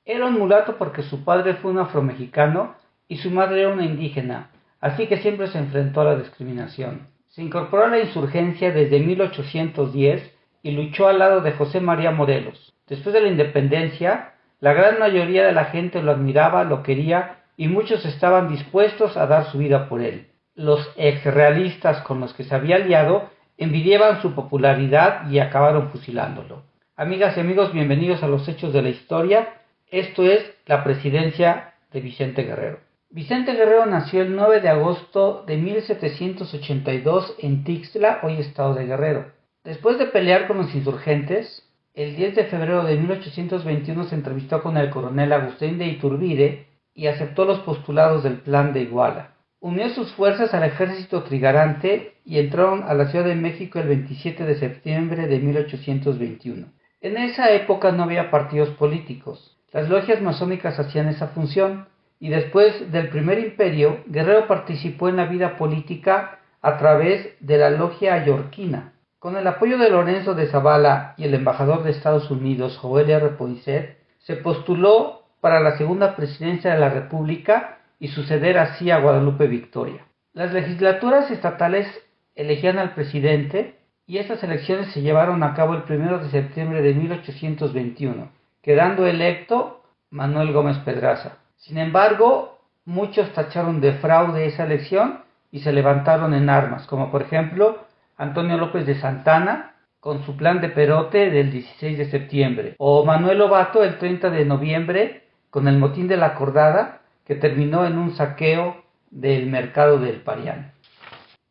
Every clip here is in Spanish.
Era un mulato porque su padre fue un afromexicano y su madre era una indígena, así que siempre se enfrentó a la discriminación. Se incorporó a la insurgencia desde 1810 y luchó al lado de José María Morelos. Después de la independencia, la gran mayoría de la gente lo admiraba, lo quería y muchos estaban dispuestos a dar su vida por él. Los exrealistas con los que se había aliado envidiaban su popularidad y acabaron fusilándolo. Amigas y amigos, bienvenidos a los hechos de la historia. Esto es la presidencia de Vicente Guerrero. Vicente Guerrero nació el 9 de agosto de 1782 en Tixla, hoy estado de Guerrero. Después de pelear con los insurgentes, el 10 de febrero de 1821 se entrevistó con el coronel Agustín de Iturbide y aceptó los postulados del Plan de Iguala. Unió sus fuerzas al ejército trigarante y entraron a la Ciudad de México el 27 de septiembre de 1821. En esa época no había partidos políticos. Las logias masónicas hacían esa función, y después del Primer Imperio, Guerrero participó en la vida política a través de la logia allorquina. Con el apoyo de Lorenzo de Zavala y el embajador de Estados Unidos, Joel R. Poinsett, se postuló para la segunda presidencia de la República y suceder así a Guadalupe Victoria. Las legislaturas estatales elegían al presidente y estas elecciones se llevaron a cabo el 1 de septiembre de 1821. Quedando electo Manuel Gómez Pedraza. Sin embargo, muchos tacharon de fraude esa elección y se levantaron en armas, como por ejemplo Antonio López de Santana con su plan de Perote del 16 de septiembre, o Manuel Lobato el 30 de noviembre con el motín de la Acordada que terminó en un saqueo del mercado del Parián.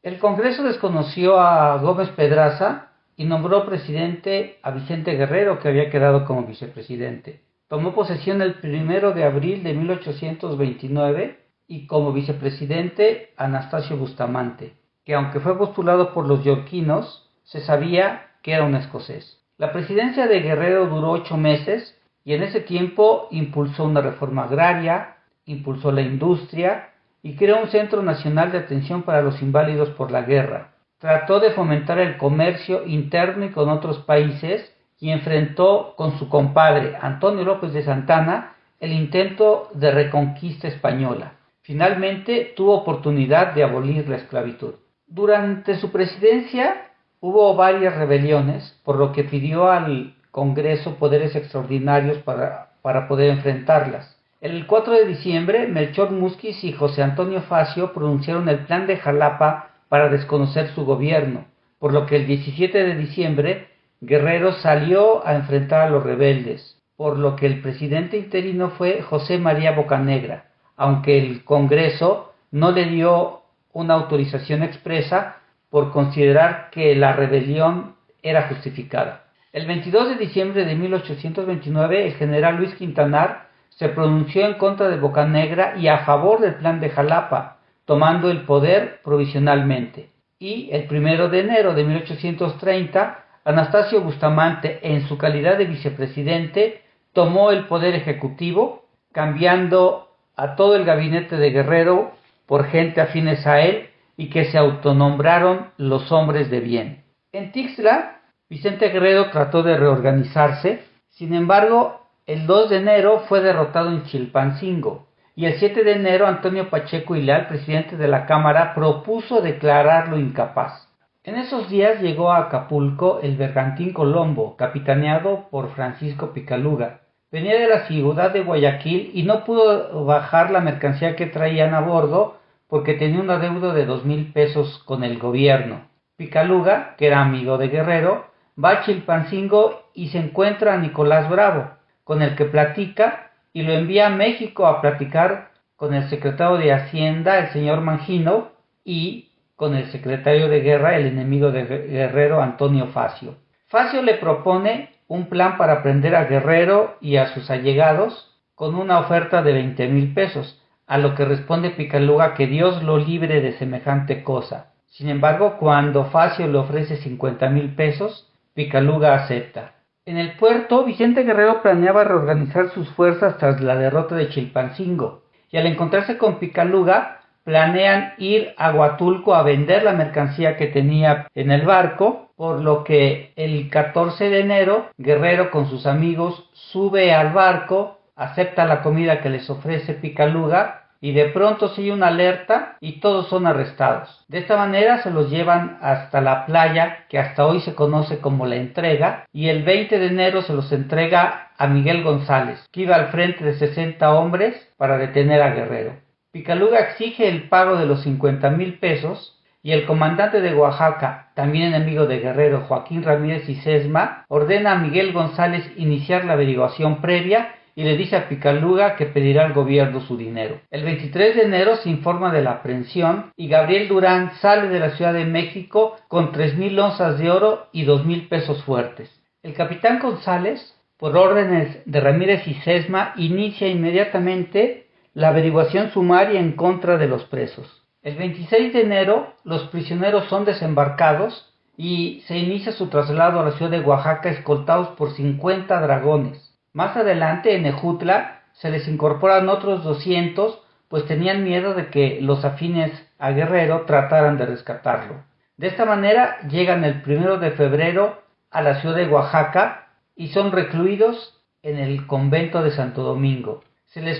El Congreso desconoció a Gómez Pedraza y nombró presidente a Vicente Guerrero, que había quedado como vicepresidente. Tomó posesión el 1 de abril de 1829 y como vicepresidente Anastasio Bustamante, que aunque fue postulado por los yorquinos, se sabía que era un escocés. La presidencia de Guerrero duró 8 meses y en ese tiempo impulsó una reforma agraria, impulsó la industria y creó un Centro Nacional de Atención para los Inválidos por la Guerra. Trató de fomentar el comercio interno y con otros países y enfrentó con su compadre Antonio López de Santana el intento de reconquista española. Finalmente tuvo oportunidad de abolir la esclavitud. Durante su presidencia hubo varias rebeliones, por lo que pidió al Congreso poderes extraordinarios para poder enfrentarlas. El 4 de diciembre, Melchor Múzquiz y José Antonio Facio pronunciaron el Plan de Jalapa para desconocer su gobierno, por lo que el 17 de diciembre Guerrero salió a enfrentar a los rebeldes, por lo que el presidente interino fue José María Bocanegra, aunque el Congreso no le dio una autorización expresa por considerar que la rebelión era justificada. El 22 de diciembre de 1829 el general Luis Quintanar se pronunció en contra de Bocanegra y a favor del Plan de Jalapa, tomando el poder provisionalmente. Y el 1 de enero de 1830, Anastasio Bustamante, en su calidad de vicepresidente, tomó el poder ejecutivo, cambiando a todo el gabinete de Guerrero por gente afines a él y que se autonombraron los hombres de bien. En Tixla, Vicente Guerrero trató de reorganizarse, sin embargo, el 2 de enero fue derrotado en Chilpancingo. Y el 7 de enero Antonio Pacheco y Leal, presidente de la Cámara, propuso declararlo incapaz. En esos días llegó a Acapulco el bergantín Colombo, capitaneado por Francisco Picaluga. Venía de la ciudad de Guayaquil y no pudo bajar la mercancía que traían a bordo porque tenía una deuda de 2,000 pesos con el gobierno. Picaluga, que era amigo de Guerrero, va a Chilpancingo y se encuentra a Nicolás Bravo, con el que platica y lo envía a México a platicar con el secretario de Hacienda, el señor Mangino, y con el secretario de Guerra, el enemigo de Guerrero, Antonio Facio. Facio le propone un plan para prender a Guerrero y a sus allegados con una oferta de 20,000 pesos, a lo que responde Picaluga que Dios lo libre de semejante cosa. Sin embargo, cuando Facio le ofrece 50,000 pesos, Picaluga acepta. En el puerto, Vicente Guerrero planeaba reorganizar sus fuerzas tras la derrota de Chilpancingo, y al encontrarse con Picaluga, planean ir a Huatulco a vender la mercancía que tenía en el barco por lo que el 14 de enero Guerrero con sus amigos sube al barco, acepta la comida que les ofrece Picaluga y de pronto sigue una alerta y todos son arrestados. De esta manera se los llevan hasta la playa que hasta hoy se conoce como La Entrega y el 20 de enero se los entrega a Miguel González, que iba al frente de 60 hombres para detener a Guerrero. Picaluga exige el pago de los 50,000 pesos y el comandante de Oaxaca, también enemigo de Guerrero, Joaquín Ramírez y Sesma, ordena a Miguel González iniciar la averiguación previa y le dice a Picaluga que pedirá al gobierno su dinero. El 23 de enero se informa de la aprehensión y Gabriel Durán sale de la Ciudad de México con 3,000 onzas de oro y 2,000 pesos fuertes. El capitán González, por órdenes de Ramírez y Sesma, inicia inmediatamente la averiguación sumaria en contra de los presos. El 26 de enero los prisioneros son desembarcados y se inicia su traslado a la ciudad de Oaxaca escoltados por 50 dragones. Más adelante, en Ejutla, se les incorporan otros 200, pues tenían miedo de que los afines a Guerrero trataran de rescatarlo. De esta manera, llegan el 1 de febrero a la ciudad de Oaxaca y son recluidos en el convento de Santo Domingo. Se le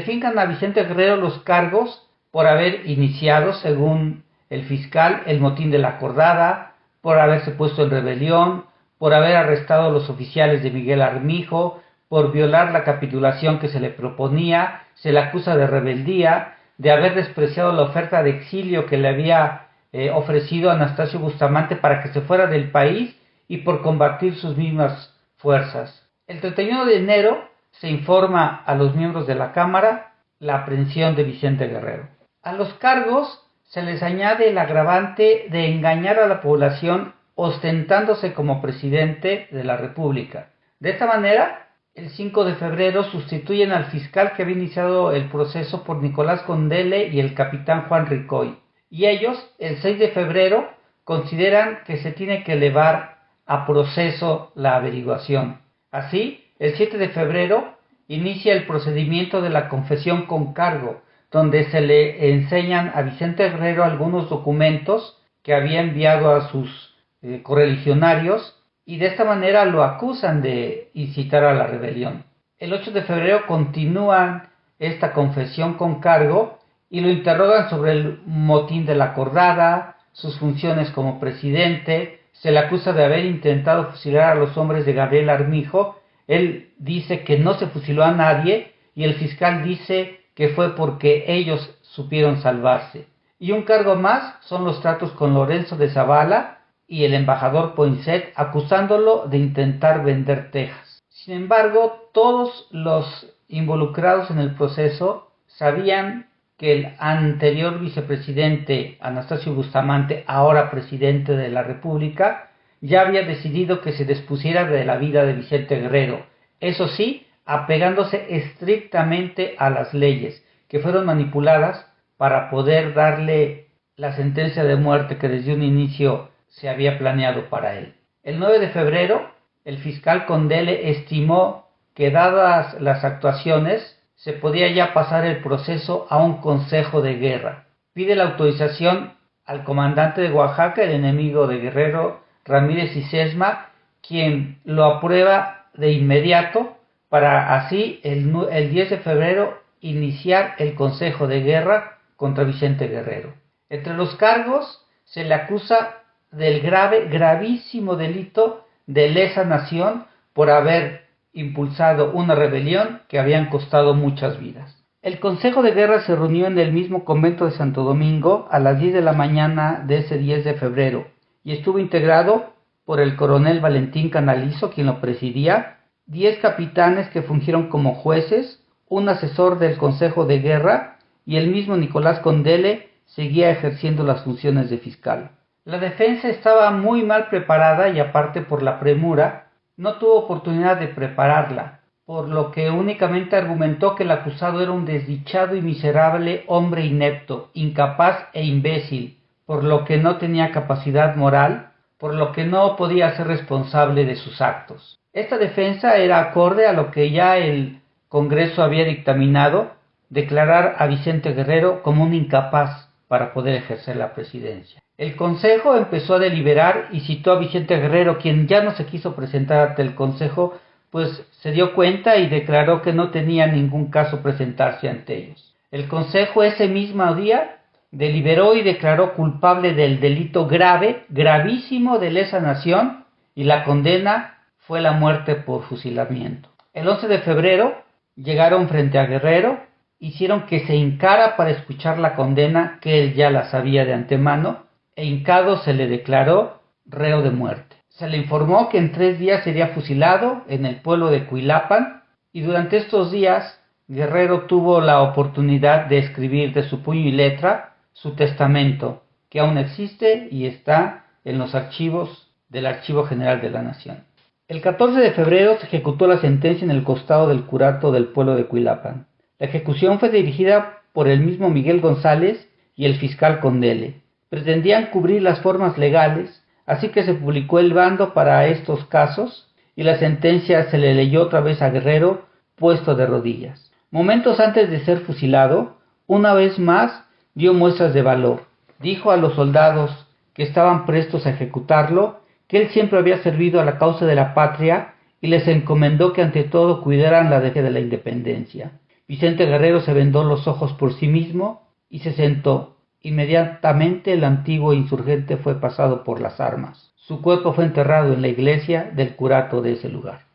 fincan a Vicente Guerrero los cargos por haber iniciado, según el fiscal, el motín de la Acordada, por haberse puesto en rebelión, por haber arrestado a los oficiales de Miguel Armijo, por violar la capitulación que se le proponía, se le acusa de rebeldía, de haber despreciado la oferta de exilio que le había ofrecido Anastasio Bustamante para que se fuera del país y por combatir sus mismas fuerzas. El 31 de enero se informa a los miembros de la Cámara la aprehensión de Vicente Guerrero. A los cargos se les añade el agravante de engañar a la población ostentándose como presidente de la República. De esta manera, el 5 de febrero sustituyen al fiscal que había iniciado el proceso por Nicolás Condele y el capitán Juan Ricoy. Y ellos, el 6 de febrero, consideran que se tiene que elevar a proceso la averiguación. Así, el 7 de febrero inicia el procedimiento de la confesión con cargo, donde se le enseñan a Vicente Guerrero algunos documentos que había enviado a sus correligionarios y de esta manera lo acusan de incitar a la rebelión. El 8 de febrero continúan esta confesión con cargo y lo interrogan sobre el motín de la Acordada, sus funciones como presidente. Se le acusa de haber intentado fusilar a los hombres de Gabriel Armijo. Él dice que no se fusiló a nadie y el fiscal dice que fue porque ellos supieron salvarse. Y un cargo más son los tratos con Lorenzo de Zavala y el embajador Poinsett, acusándolo de intentar vender Texas. Sin embargo, todos los involucrados en el proceso sabían que el anterior vicepresidente Anastasio Bustamante, ahora presidente de la República, ya había decidido que se despusiera de la vida de Vicente Guerrero, eso sí, apegándose estrictamente a las leyes, que fueron manipuladas para poder darle la sentencia de muerte que desde un inicio se había planeado para él. El 9 de febrero, el fiscal Condele estimó que, dadas las actuaciones, se podía ya pasar el proceso a un consejo de guerra. Pide la autorización al comandante de Oaxaca, el enemigo de Guerrero, Ramírez y Sesma, quien lo aprueba de inmediato para así el 10 de febrero iniciar el consejo de guerra contra Vicente Guerrero. Entre los cargos se le acusa del gravísimo delito de lesa nación por haber impulsado una rebelión que habían costado muchas vidas. El Consejo de Guerra se reunió en el mismo convento de Santo Domingo a las 10 de la mañana de ese 10 de febrero y estuvo integrado por el coronel Valentín Canalizo, quien lo presidía, 10 capitanes que fungieron como jueces, un asesor del Consejo de Guerra y el mismo Nicolás Condele seguía ejerciendo las funciones de fiscal. La defensa estaba muy mal preparada y aparte por la premura, no tuvo oportunidad de prepararla, por lo que únicamente argumentó que el acusado era un desdichado y miserable hombre inepto, incapaz e imbécil, por lo que no tenía capacidad moral, por lo que no podía ser responsable de sus actos. Esta defensa era acorde a lo que ya el Congreso había dictaminado, declarar a Vicente Guerrero como un incapaz para poder ejercer la presidencia. El consejo empezó a deliberar y citó a Vicente Guerrero, quien ya no se quiso presentar ante el consejo, pues se dio cuenta y declaró que no tenía ningún caso presentarse ante ellos. El consejo ese mismo día deliberó y declaró culpable del delito grave, gravísimo de lesa nación, y la condena fue la muerte por fusilamiento. El 11 de febrero llegaron frente a Guerrero, hicieron que se hincara para escuchar la condena, que él ya la sabía de antemano, e hincado se le declaró reo de muerte. Se le informó que en 3 días sería fusilado en el pueblo de Cuilapan, y durante estos días Guerrero tuvo la oportunidad de escribir de su puño y letra su testamento, que aún existe y está en los archivos del Archivo General de la Nación. El 14 de febrero se ejecutó la sentencia en el costado del curato del pueblo de Cuilapan. La ejecución fue dirigida por el mismo Miguel González y el fiscal Condele. Pretendían cubrir las formas legales, así que se publicó el bando para estos casos y la sentencia se le leyó otra vez a Guerrero, puesto de rodillas. Momentos antes de ser fusilado, una vez más dio muestras de valor. Dijo a los soldados que estaban prestos a ejecutarlo que él siempre había servido a la causa de la patria y les encomendó que ante todo cuidaran la defensa de la independencia. Vicente Guerrero se vendó los ojos por sí mismo y se sentó. Inmediatamente el antiguo insurgente fue pasado por las armas. Su cuerpo fue enterrado en la iglesia del curato de ese lugar.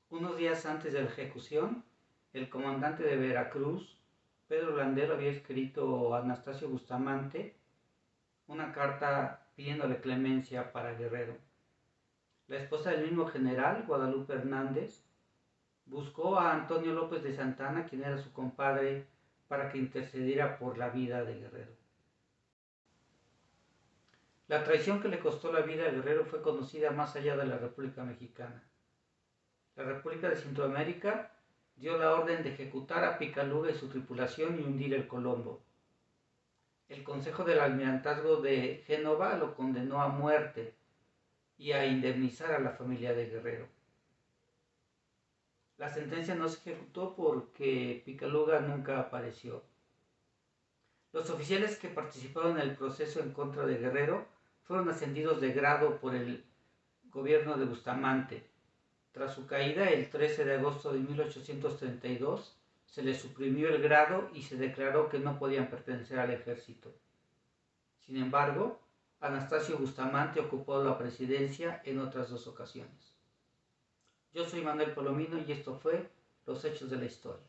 Unos días antes de la ejecución, el comandante de Veracruz, Pedro Landero, había escrito a Anastasio Bustamante una carta pidiéndole clemencia para Guerrero. La esposa del mismo general, Guadalupe Hernández, buscó a Antonio López de Santana, quien era su compadre, para que intercediera por la vida de Guerrero. La traición que le costó la vida a Guerrero fue conocida más allá de la República Mexicana. La República de Centroamérica dio la orden de ejecutar a Picaluga y su tripulación y hundir el Colombo. El Consejo del Almirantazgo de Génova lo condenó a muerte y a indemnizar a la familia de Guerrero. La sentencia no se ejecutó porque Picaluga nunca apareció. Los oficiales que participaron en el proceso en contra de Guerrero fueron ascendidos de grado por el gobierno de Bustamante. Tras su caída, el 13 de agosto de 1832, se les suprimió el grado y se declaró que no podían pertenecer al ejército. Sin embargo, Anastasio Bustamante ocupó la presidencia en otras 2 ocasiones. Yo soy Manuel Palomino y esto fue Los Hechos de la Historia.